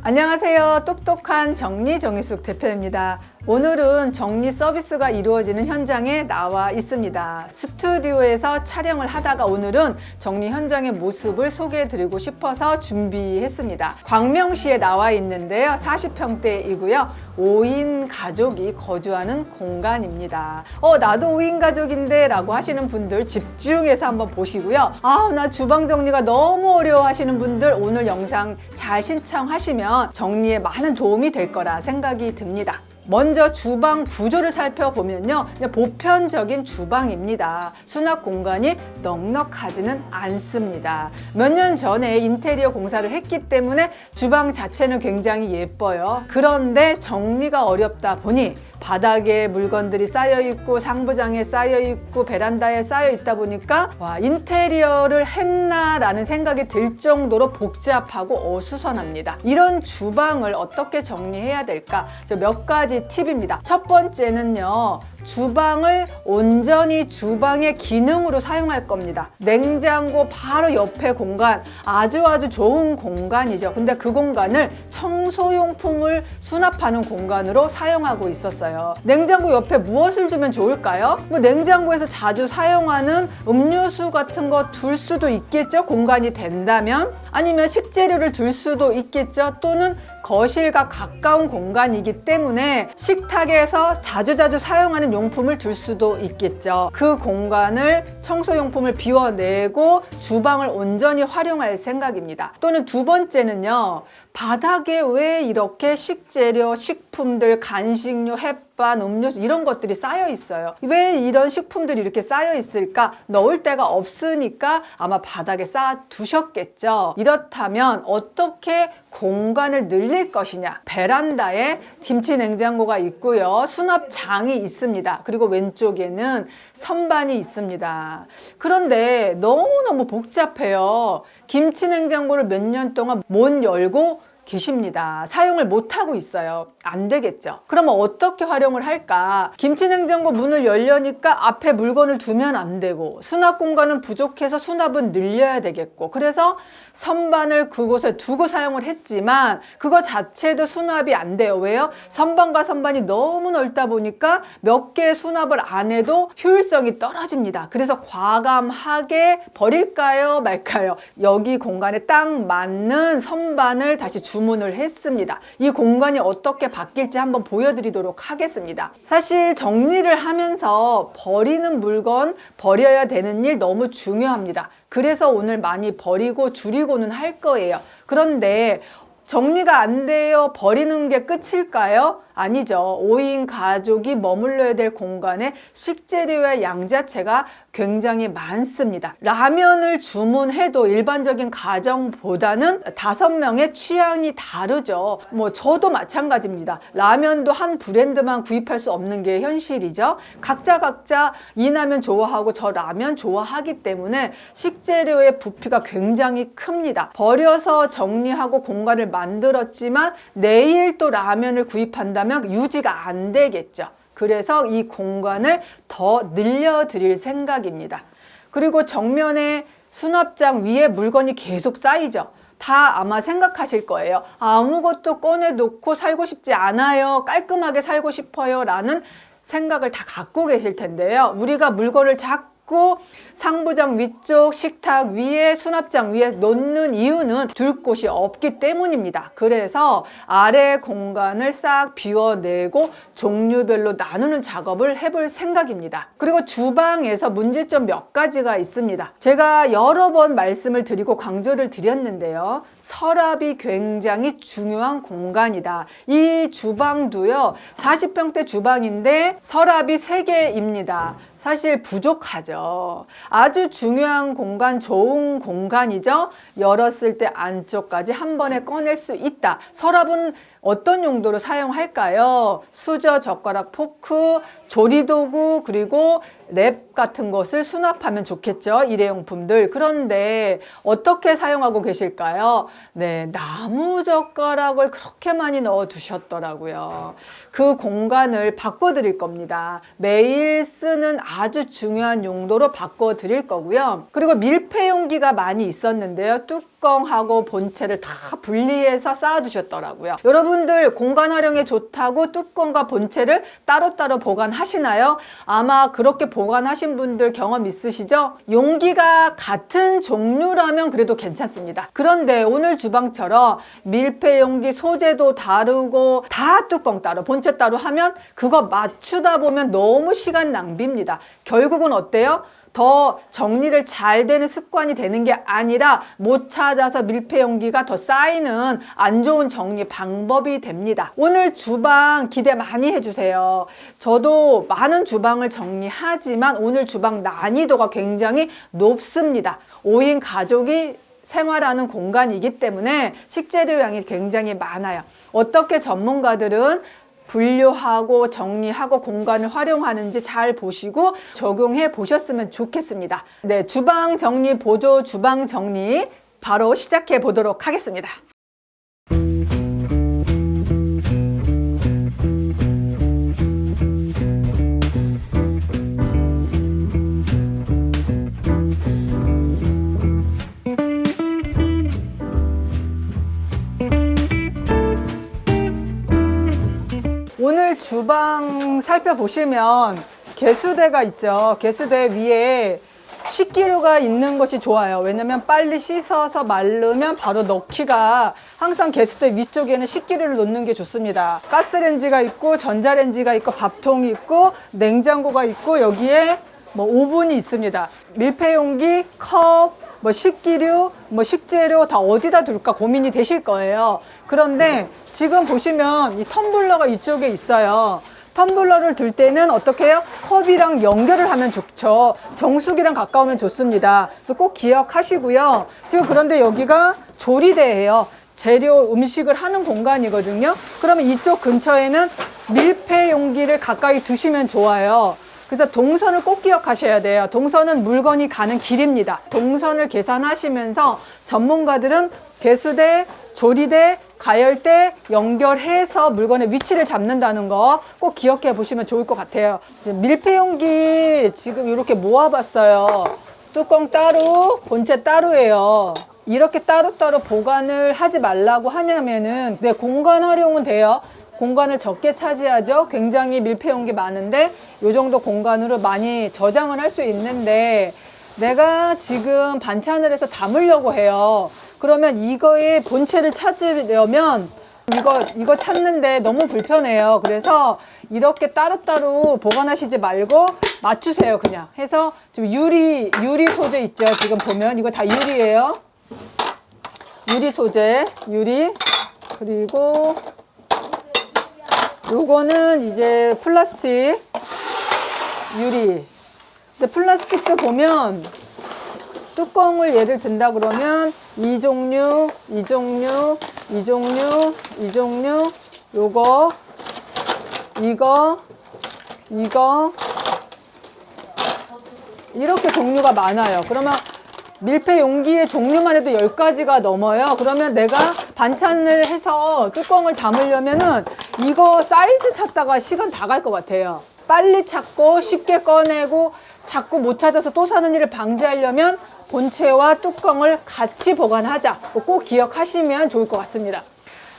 안녕하세요. 똑똑한 정리 정리숙 대표입니다. 오늘은 정리 서비스가 이루어지는 현장에 나와 있습니다. 스튜디오에서 촬영을 하다가 오늘은 정리 현장의 모습을 소개해 드리고 싶어서 준비했습니다. 광명시에 나와 있는데요. 40평대이고요. 5인 가족이 거주하는 공간입니다. 나도 5인 가족인데 라고 하시는 분들 집중해서 한번 보시고요. 나 주방 정리가 너무 어려워 하시는 분들 오늘 영상 잘 신청하시면 정리에 많은 도움이 될 거라 생각이 듭니다. 먼저 주방 구조를 살펴보면요, 그냥 보편적인 주방입니다. 수납 공간이 넉넉하지는 않습니다. 몇 년 전에 인테리어 공사를 했기 때문에 주방 자체는 굉장히 예뻐요. 그런데 정리가 어렵다 보니 바닥에 물건들이 쌓여 있고 상부장에 쌓여 있고 베란다에 쌓여 있다 보니까 인테리어를 했나 라는 생각이 들 정도로 복잡하고 어수선합니다. 이런 주방을 어떻게 정리해야 될까? 몇 가지 팁입니다. 첫 번째는요, 주방을 온전히 주방의 기능으로 사용할 겁니다. 냉장고 바로 옆에 공간, 아주 좋은 공간이죠. 근데 그 공간을 청소용품을 수납하는 공간으로 사용하고 있었어요. 냉장고 옆에 무엇을 두면 좋을까요? 냉장고에서 자주 사용하는 음료수 같은 거 둘 수도 있겠죠? 공간이 된다면. 아니면 식재료를 둘 수도 있겠죠? 또는 거실과 가까운 공간이기 때문에 식탁에서 자주 사용하는 용품을 둘 수도 있겠죠. 그 공간을 청소용품을 비워내고 주방을 온전히 활용할 생각입니다. 또는 두 번째는요, 바닥에 왜 이렇게 식재료, 식품들, 간식료, 햇반, 음료수 이런 것들이 쌓여 있어요? 왜 이런 식품들이 이렇게 쌓여 있을까? 넣을 데가 없으니까 아마 바닥에 쌓아 두셨겠죠. 이렇다면 어떻게 공간을 늘릴 것이냐? 베란다에 김치 냉장고가 있고요. 수납장이 있습니다. 그리고 왼쪽에는 선반이 있습니다. 그런데 너무너무 복잡해요. 김치 냉장고를 몇 년 동안 못 열고 계십니다. 사용을 못하고 있어요. 안 되겠죠. 그러면 어떻게 활용을 할까? 김치냉장고 문을 열려니까 앞에 물건을 두면 안 되고, 수납 공간은 부족해서 수납은 늘려야 되겠고, 그래서 선반을 그곳에 두고 사용을 했지만 그거 자체도 수납이 안 돼요. 왜요? 선반과 선반이 너무 넓다 보니까 몇 개의 수납을 안 해도 효율성이 떨어집니다. 그래서 과감하게 버릴까요? 말까요? 여기 공간에 딱 맞는 선반을 다시 주문을 했습니다. 이 공간이 어떻게 바뀔지 한번 보여드리도록 하겠습니다. 사실 정리를 하면서 버리는 물건, 버려야 되는 일 너무 중요합니다. 그래서 오늘 많이 버리고 줄이고는 할 거예요. 그런데 정리가 안 돼요. 버리는 게 끝일까요? 아니죠. 5인 가족이 머물러야 될 공간에 식재료의 양 자체가 굉장히 많습니다. 라면을 주문해도 일반적인 가정보다는 5명의 취향이 다르죠. 저도 마찬가지입니다. 라면도 한 브랜드만 구입할 수 없는 게 현실이죠. 각자 이 라면 좋아하고 저 라면 좋아하기 때문에 식재료의 부피가 굉장히 큽니다. 버려서 정리하고 공간을 만들었지만 내일 또 라면을 구입한다면 유지가 안 되겠죠. 그래서 이 공간을 더 늘려드릴 생각입니다. 그리고 정면에 수납장 위에 물건이 계속 쌓이죠. 다 아마 생각하실 거예요. 아무것도 꺼내놓고 살고 싶지 않아요. 깔끔하게 살고 싶어요. 라는 생각을 다 갖고 계실 텐데요. 우리가 물건을 자꾸 상부장 위쪽, 식탁 위에, 수납장 위에 놓는 이유는 둘 곳이 없기 때문입니다. 그래서 아래 공간을 싹 비워내고 종류별로 나누는 작업을 해볼 생각입니다. 그리고 주방에서 문제점 몇 가지가 있습니다. 제가 여러 번 말씀을 드리고 강조를 드렸는데요. 서랍이 굉장히 중요한 공간이다. 이 주방도요, 40평대 주방인데 서랍이 3개입니다. 사실 부족하죠. 아주 중요한 공간, 좋은 공간이죠. 열었을 때 안쪽까지 한 번에 꺼낼 수 있다. 서랍은 어떤 용도로 사용할까요? 수저, 젓가락, 포크, 조리도구, 그리고 랩 같은 것을 수납하면 좋겠죠. 일회용품들. 그런데 어떻게 사용하고 계실까요? 네, 나무 젓가락을 그렇게 많이 넣어 두셨더라고요. 그 공간을 바꿔드릴 겁니다. 매일 쓰는 아주 중요한 용도로 바꿔드릴 거고요. 그리고 밀폐 용기가 많이 있었는데요. 뚝 뚜껑하고 본체를 다 분리해서 쌓아두셨더라고요. 여러분들 공간 활용에 좋다고 뚜껑과 본체를 따로따로 보관하시나요? 아마 그렇게 보관하신 분들 경험 있으시죠? 용기가 같은 종류라면 그래도 괜찮습니다. 그런데 오늘 주방처럼 밀폐 용기 소재도 다르고 다 뚜껑 따로 본체 따로 하면 그거 맞추다 보면 너무 시간 낭비입니다. 결국은 어때요? 더 정리를 잘 되는 습관이 되는 게 아니라 못 찾아서 밀폐 용기가 더 쌓이는 안 좋은 정리 방법이 됩니다. 오늘 주방 기대 많이 해주세요. 저도 많은 주방을 정리하지만 오늘 주방 난이도가 굉장히 높습니다. 5인 가족이 생활하는 공간이기 때문에 식재료 양이 굉장히 많아요. 어떻게 전문가들은 분류하고 정리하고 공간을 활용하는지 잘 보시고 적용해 보셨으면 좋겠습니다. 네, 주방 정리 보조 주방 정리 바로 시작해 보도록 하겠습니다. 오늘 주방 살펴보시면 개수대가 있죠. 개수대 위에 식기류가 있는 것이 좋아요. 왜냐면 빨리 씻어서 마르면 바로 넣기가 항상 개수대 위쪽에는 식기류를 놓는 게 좋습니다. 가스레인지가 있고 전자레인지가 있고 밥통이 있고 냉장고가 있고 여기에 오븐이 있습니다. 밀폐용기, 컵, 식기류, 식재료 다 어디다 둘까 고민이 되실 거예요. 그런데 지금 보시면 이 텀블러가 이쪽에 있어요. 텀블러를 둘 때는 어떻게 해요? 컵이랑 연결을 하면 좋죠. 정수기랑 가까우면 좋습니다. 그래서 꼭 기억하시고요. 지금 그런데 여기가 조리대예요. 재료 음식을 하는 공간이거든요. 그러면 이쪽 근처에는 밀폐 용기를 가까이 두시면 좋아요. 그래서 동선을 꼭 기억하셔야 돼요. 동선은 물건이 가는 길입니다. 동선을 계산하시면서 전문가들은 개수대, 조리대, 가열대 연결해서 물건의 위치를 잡는다는 거 꼭 기억해 보시면 좋을 것 같아요. 밀폐용기 지금 이렇게 모아봤어요. 뚜껑 따로, 본체 따로예요. 이렇게 따로따로 보관을 하지 말라고 하냐면은 공간 활용은 돼요. 공간을 적게 차지하죠. 굉장히 밀폐용기 많은데 이 정도 공간으로 많이 저장을 할 수 있는데 내가 지금 반찬을 해서 담으려고 해요. 그러면 이거의 본체를 찾으려면 이거 찾는데 너무 불편해요. 그래서 이렇게 따로따로 보관하시지 말고 맞추세요. 그냥 해서 좀 유리 소재 있죠. 지금 보면 이거 다 유리예요. 유리 소재, 유리. 그리고 요거는 이제 플라스틱 유리. 근데 플라스틱도 보면 뚜껑을 예를 든다 그러면 이 종류, 이 종류, 이 종류, 이 종류, 요거, 이거 이렇게 종류가 많아요. 그러면 밀폐 용기의 종류만 해도 10가지가 넘어요. 그러면 내가 반찬을 해서 뚜껑을 담으려면은 이거 사이즈 찾다가 시간 다 갈 것 같아요. 빨리 찾고 쉽게 꺼내고 자꾸 못 찾아서 또 사는 일을 방지하려면 본체와 뚜껑을 같이 보관하자. 꼭 기억하시면 좋을 것 같습니다.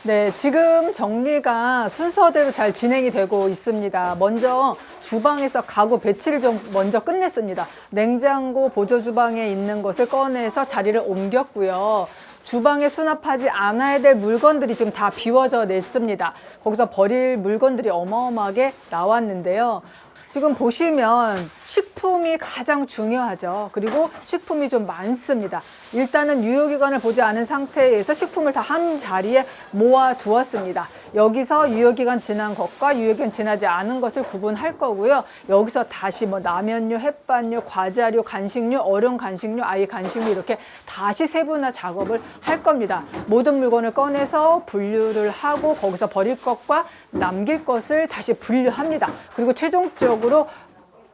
네, 지금 정리가 순서대로 잘 진행이 되고 있습니다. 먼저 주방에서 가구 배치를 좀 먼저 끝냈습니다. 냉장고 보조 주방에 있는 것을 꺼내서 자리를 옮겼고요. 주방에 수납하지 않아야 될 물건들이 지금 다 비워져 냈습니다. 거기서 버릴 물건들이 어마어마하게 나왔는데요. 지금 보시면 식품이 가장 중요하죠. 그리고 식품이 좀 많습니다. 일단은 유효기간을 보지 않은 상태에서 식품을 다 한 자리에 모아 두었습니다. 여기서 유효기간 지난 것과 유효기간 지나지 않은 것을 구분할 거고요. 여기서 다시 라면류, 햇반류, 과자류, 간식류, 어른 간식류, 아이 간식류 이렇게 다시 세분화 작업을 할 겁니다. 모든 물건을 꺼내서 분류를 하고 거기서 버릴 것과 남길 것을 다시 분류합니다. 그리고 최종적으로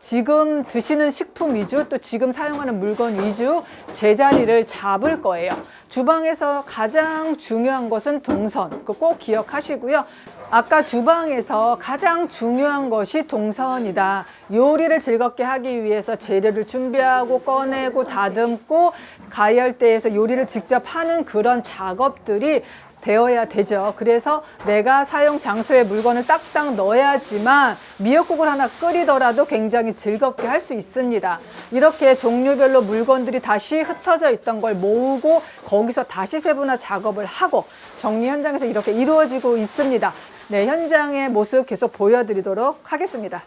지금 드시는 식품 위주 또 지금 사용하는 물건 위주 제자리를 잡을 거예요. 주방에서 가장 중요한 것은 동선, 그거 꼭 기억하시고요. 아까 주방에서 가장 중요한 것이 동선이다. 요리를 즐겁게 하기 위해서 재료를 준비하고 꺼내고 다듬고 가열대에서 요리를 직접 하는 그런 작업들이 되어야 되죠. 그래서 내가 사용 장소에 물건을 딱딱 넣어야지만 미역국을 하나 끓이더라도 굉장히 즐겁게 할 수 있습니다. 이렇게 종류별로 물건들이 다시 흩어져 있던 걸 모으고 거기서 다시 세분화 작업을 하고 정리 현장에서 이렇게 이루어지고 있습니다. 네, 현장의 모습 계속 보여드리도록 하겠습니다.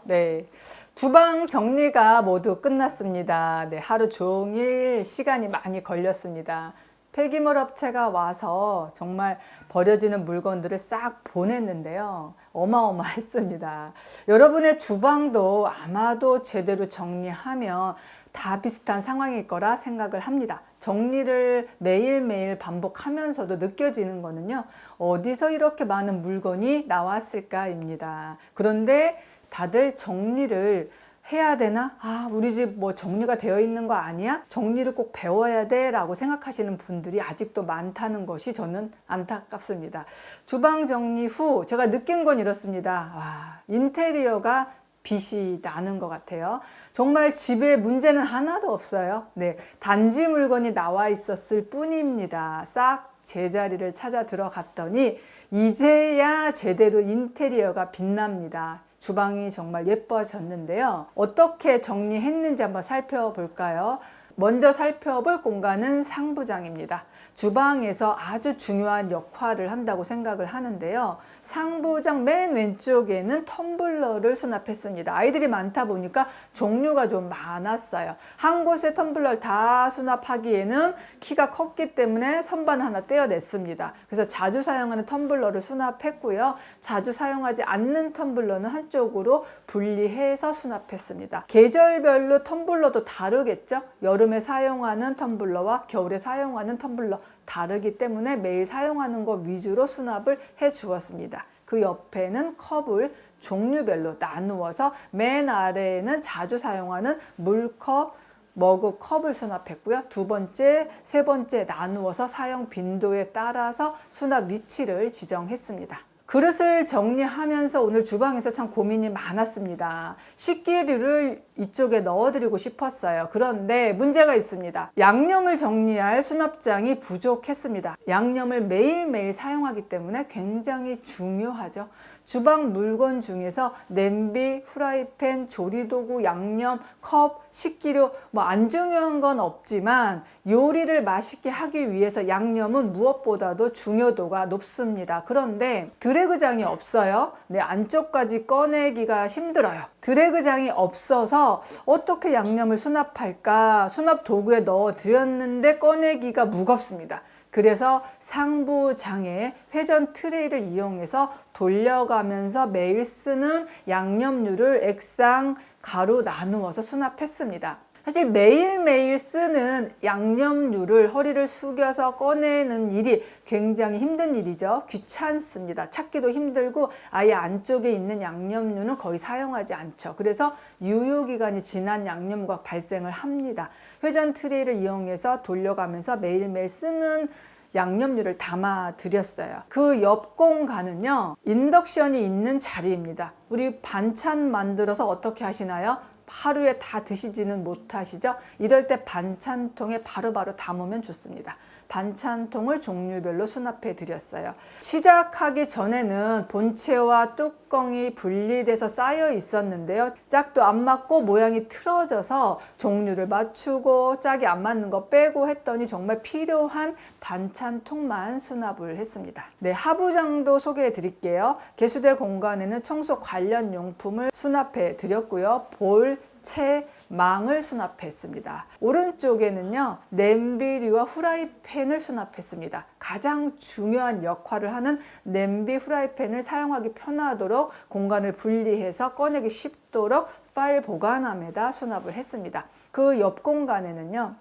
네, 주방 정리가 모두 끝났습니다. 네, 하루 종일 시간이 많이 걸렸습니다. 폐기물 업체가 와서 정말 버려지는 물건들을 싹 보냈는데요. 어마어마했습니다. 여러분의 주방도 아마도 제대로 정리하면 다 비슷한 상황일 거라 생각을 합니다. 정리를 매일매일 반복하면서도 느껴지는 거는요. 어디서 이렇게 많은 물건이 나왔을까입니다. 그런데 다들 정리를 해야 되나? 아, 우리 집 뭐 정리가 되어 있는 거 아니야? 정리를 꼭 배워야 돼 라고 생각하시는 분들이 아직도 많다는 것이 저는 안타깝습니다. 주방 정리 후 제가 느낀 건 이렇습니다. 와, 인테리어가 빛이 나는 것 같아요. 정말 집에 문제는 하나도 없어요. 네, 단지 물건이 나와 있었을 뿐입니다. 싹 제자리를 찾아 들어갔더니 이제야 제대로 인테리어가 빛납니다. 주방이 정말 예뻐졌는데요. 어떻게 정리했는지 한번 살펴볼까요? 먼저 살펴볼 공간은 상부장입니다. 주방에서 아주 중요한 역할을 한다고 생각을 하는데요. 상부장 맨 왼쪽에는 텀블러를 수납했습니다. 아이들이 많다 보니까 종류가 좀 많았어요. 한 곳에 텀블러를 다 수납하기에는 키가 컸기 때문에 선반 하나 떼어냈습니다. 그래서 자주 사용하는 텀블러를 수납했고요. 자주 사용하지 않는 텀블러는 한쪽으로 분리해서 수납했습니다. 계절별로 텀블러도 다르겠죠? 여름에 사용하는 텀블러와 겨울에 사용하는 텀블러 다르기 때문에 매일 사용하는 것 위주로 수납을 해 주었습니다. 그 옆에는 컵을 종류별로 나누어서 맨 아래에는 자주 사용하는 물컵, 머그컵을 수납했고요. 두 번째, 세 번째 나누어서 사용 빈도에 따라서 수납 위치를 지정했습니다. 그릇을 정리하면서 오늘 주방에서 참 고민이 많았습니다. 식기류를 이쪽에 넣어드리고 싶었어요. 그런데 문제가 있습니다. 양념을 정리할 수납장이 부족했습니다. 양념을 매일매일 사용하기 때문에 굉장히 중요하죠. 주방 물건 중에서 냄비, 후라이팬, 조리도구, 양념, 컵, 식기류 뭐 안 중요한 건 없지만 요리를 맛있게 하기 위해서 양념은 무엇보다도 중요도가 높습니다. 그런데 드래그장이 없어요. 네, 안쪽까지 꺼내기가 힘들어요. 드래그장이 없어서 어떻게 양념을 수납할까? 수납 도구에 넣어 드렸는데 꺼내기가 무겁습니다. 그래서 상부장에 회전 트레이를 이용해서 돌려가면서 매일 쓰는 양념류를 액상, 가루 나누어서 수납했습니다. 사실 매일매일 쓰는 양념류를 허리를 숙여서 꺼내는 일이 굉장히 힘든 일이죠. 귀찮습니다. 찾기도 힘들고 아예 안쪽에 있는 양념류는 거의 사용하지 않죠. 그래서 유효기간이 지난 양념류가 발생을 합니다. 회전 트레이를 이용해서 돌려가면서 매일매일 쓰는 양념류를 담아 드렸어요. 그 옆 공간은요, 인덕션이 있는 자리입니다. 우리 반찬 만들어서 어떻게 하시나요? 하루에 다 드시지는 못하시죠? 이럴 때 반찬통에 바로바로 담으면 좋습니다. 반찬통을 종류별로 수납해 드렸어요. 시작하기 전에는 본체와 뚜껑이 분리돼서 쌓여 있었는데요. 짝도 안 맞고 모양이 틀어져서 종류를 맞추고 짝이 안 맞는 거 빼고 했더니 정말 필요한 반찬통만 수납을 했습니다. 네, 하부장도 소개해 드릴게요. 개수대 공간에는 청소 관련 용품을 수납해 드렸고요. 볼, 채, 망을 수납했습니다. 오른쪽에는요, 냄비류와 후라이팬을 수납했습니다. 가장 중요한 역할을 하는 냄비, 후라이팬을 사용하기 편하도록 공간을 분리해서 꺼내기 쉽도록 파일 보관함에다 수납을 했습니다. 그 옆 공간에는요,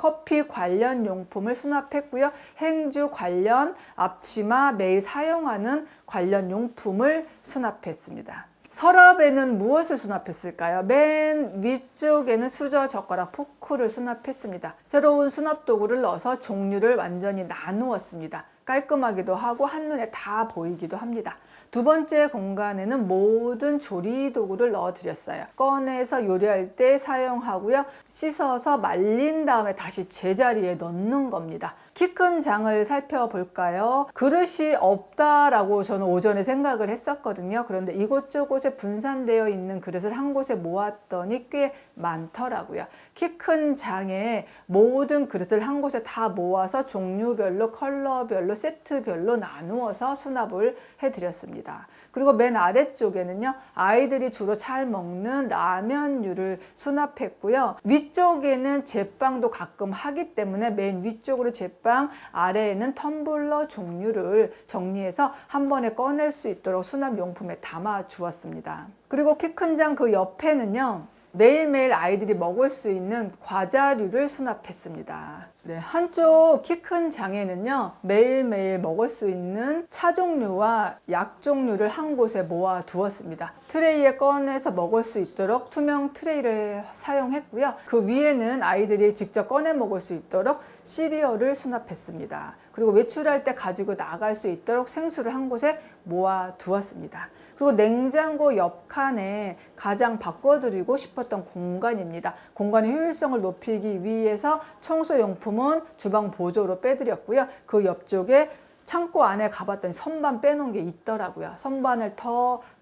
커피 관련 용품을 수납했고요. 행주 관련 앞치마, 매일 사용하는 관련 용품을 수납했습니다. 서랍에는 무엇을 수납했을까요? 맨 위쪽에는 수저, 젓가락, 포크를 수납했습니다. 새로운 수납 도구를 넣어서 종류를 완전히 나누었습니다. 깔끔하기도 하고 한눈에 다 보이기도 합니다. 두 번째 공간에는 모든 조리 도구를 넣어드렸어요. 꺼내서 요리할 때 사용하고요. 씻어서 말린 다음에 다시 제자리에 넣는 겁니다. 키 큰 장을 살펴볼까요? 그릇이 없다라고 저는 오전에 생각을 했었거든요. 그런데 이곳저곳에 분산되어 있는 그릇을 한 곳에 모았더니 꽤 많더라고요. 키 큰 장에 모든 그릇을 한 곳에 다 모아서 종류별로, 컬러별로, 세트별로 나누어서 수납을 해드렸습니다. 그리고 맨 아래쪽에는요, 아이들이 주로 잘 먹는 라면류를 수납했고요. 위쪽에는 제빵도 가끔 하기 때문에 맨 위쪽으로 제빵, 아래에는 텀블러 종류를 정리해서 한 번에 꺼낼 수 있도록 수납용품에 담아 주었습니다. 그리고 키 큰 장 그 옆에는요, 매일매일 아이들이 먹을 수 있는 과자류를 수납했습니다. 네, 한쪽 키 큰 장에는요, 매일매일 먹을 수 있는 차 종류와 약 종류를 한 곳에 모아 두었습니다. 트레이에 꺼내서 먹을 수 있도록 투명 트레이를 사용했고요. 그 위에는 아이들이 직접 꺼내 먹을 수 있도록 시리얼을 수납했습니다. 그리고 외출할 때 가지고 나갈 수 있도록 생수를 한 곳에 모아 두었습니다. 그리고 냉장고 옆 칸에 가장 바꿔드리고 싶었던 공간입니다. 공간의 효율성을 높이기 위해서 청소용품은 주방 보조로 빼드렸고요. 그 옆쪽에 창고 안에 가봤더니 선반 빼놓은 게 있더라고요. 선반을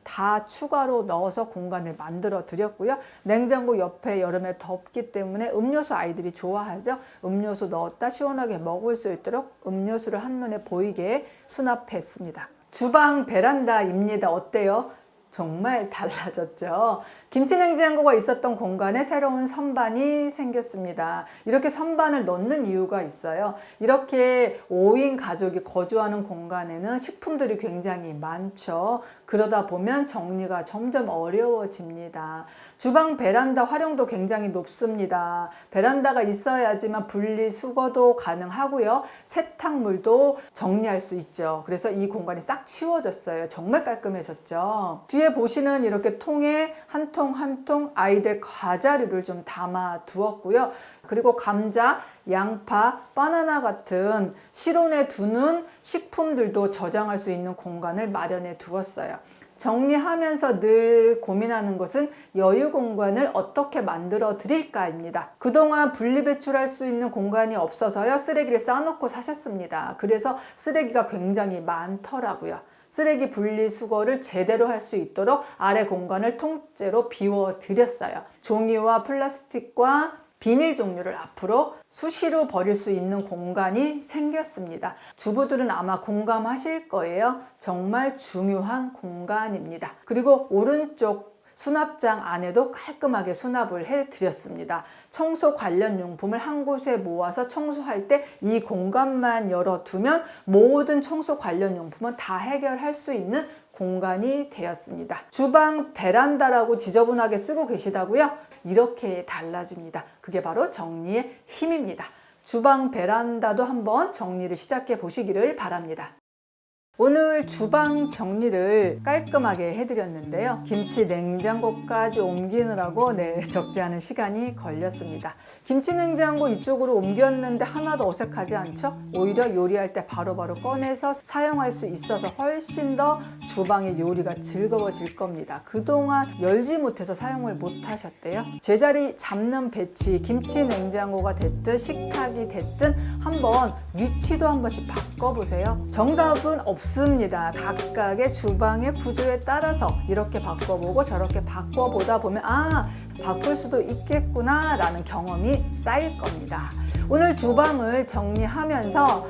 다 추가로 넣어서 공간을 만들어 드렸고요. 냉장고 옆에 여름에 덥기 때문에 음료수 아이들이 좋아하죠. 음료수 넣었다 시원하게 먹을 수 있도록 음료수를 한눈에 보이게 수납했습니다. 주방 베란다입니다. 어때요? 정말 달라졌죠. 김치 냉장고가 있었던 공간에 새로운 선반이 생겼습니다. 이렇게 선반을 넣는 이유가 있어요. 이렇게 5인 가족이 거주하는 공간에는 식품들이 굉장히 많죠. 그러다 보면 정리가 점점 어려워집니다. 주방 베란다 활용도 굉장히 높습니다. 베란다가 있어야지만 분리수거도 가능하고요. 세탁물도 정리할 수 있죠. 그래서 이 공간이 싹 치워졌어요. 정말 깔끔해졌죠. 뒤에 보시는 이렇게 통에 한 통 한 통 아이들 과자류를 좀 담아 두었고요. 그리고 감자, 양파, 바나나 같은 실온에 두는 식품들도 저장할 수 있는 공간을 마련해 두었어요. 정리하면서 늘 고민하는 것은 여유 공간을 어떻게 만들어 드릴까입니다. 그동안 분리배출할 수 있는 공간이 없어서요, 쓰레기를 싸놓고 사셨습니다. 그래서 쓰레기가 굉장히 많더라고요. 쓰레기 분리수거를 제대로 할 수 있도록 아래 공간을 통째로 비워드렸어요. 종이와 플라스틱과 비닐 종류를 앞으로 수시로 버릴 수 있는 공간이 생겼습니다. 주부들은 아마 공감하실 거예요. 정말 중요한 공간입니다. 그리고 오른쪽 수납장 안에도 깔끔하게 수납을 해드렸습니다. 청소 관련 용품을 한 곳에 모아서 청소할 때 이 공간만 열어두면 모든 청소 관련 용품은 다 해결할 수 있는 공간이 되었습니다. 주방 베란다라고 지저분하게 쓰고 계시다고요? 이렇게 달라집니다. 그게 바로 정리의 힘입니다. 주방 베란다도 한번 정리를 시작해 보시기를 바랍니다. 오늘 주방 정리를 깔끔하게 해드렸는데요. 김치 냉장고까지 옮기느라고 적지 않은 시간이 걸렸습니다. 김치 냉장고 이쪽으로 옮겼는데 하나도 어색하지 않죠? 오히려 요리할 때 바로바로 꺼내서 사용할 수 있어서 훨씬 더 주방의 요리가 즐거워질 겁니다. 그동안 열지 못해서 사용을 못 하셨대요. 제자리 잡는 배치, 김치 냉장고가 됐든 식탁이 됐든 한번 위치도 한 번씩 바꿔보세요. 정답은 없습니다. 각각의 주방의 구조에 따라서 이렇게 바꿔보고 저렇게 바꿔보다 보면 바꿀 수도 있겠구나 라는 경험이 쌓일 겁니다. 오늘 주방을 정리하면서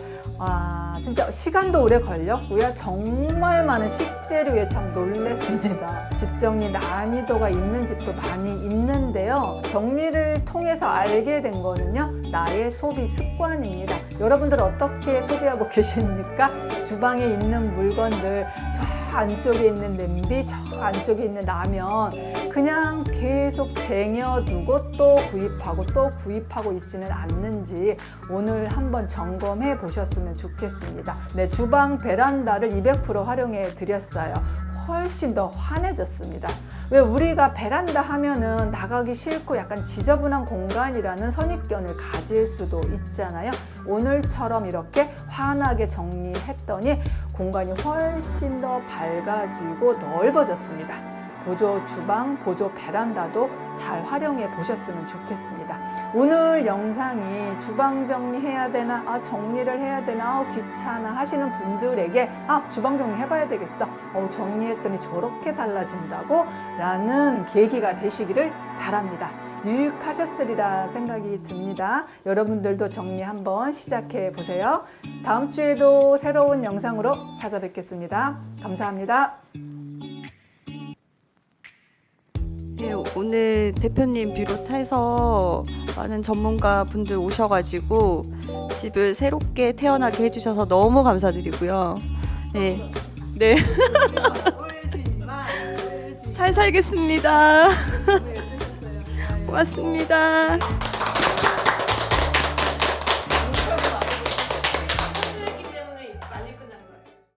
진짜 시간도 오래 걸렸고요. 정말 많은 식재료에 참 놀랐습니다. 집 정리 난이도가 있는 집도 많이 있는데요. 정리를 통해서 알게 된 거는요, 나의 소비 습관입니다. 여러분들 어떻게 소비하고 계십니까? 주방에 있는 물건들 저 안쪽에 있는 냄비, 저 안쪽에 있는 라면 그냥 계속 쟁여두고 또 구입하고 있지는 않는지 오늘 한번 점검해 보셨으면 좋겠습니다. 네, 주방 베란다를 200% 활용해 드렸어요. 훨씬 더 환해졌습니다. 왜 우리가 베란다 하면은 나가기 싫고 약간 지저분한 공간이라는 선입견을 가질 수도 있잖아요. 오늘처럼 이렇게 환하게 정리했더니 공간이 훨씬 더 밝아지고 넓어졌습니다. 보조 주방, 보조 베란다도 잘 활용해 보셨으면 좋겠습니다. 오늘 영상이 주방 정리해야 되나, 정리를 해야 되나, 귀찮아 하시는 분들에게 주방 정리 해봐야 되겠어. 정리했더니 저렇게 달라진다고 라는 계기가 되시기를 바랍니다. 유익하셨으리라 생각이 듭니다. 여러분들도 정리 한번 시작해 보세요. 다음 주에도 새로운 영상으로 찾아뵙겠습니다. 감사합니다. 네, 오늘 대표님 비롯해서 많은 전문가 분들 오셔가지고 집을 새롭게 태어나게 해주셔서 너무 감사드리고요. 네, 네. 잘 살겠습니다. 고맙습니다.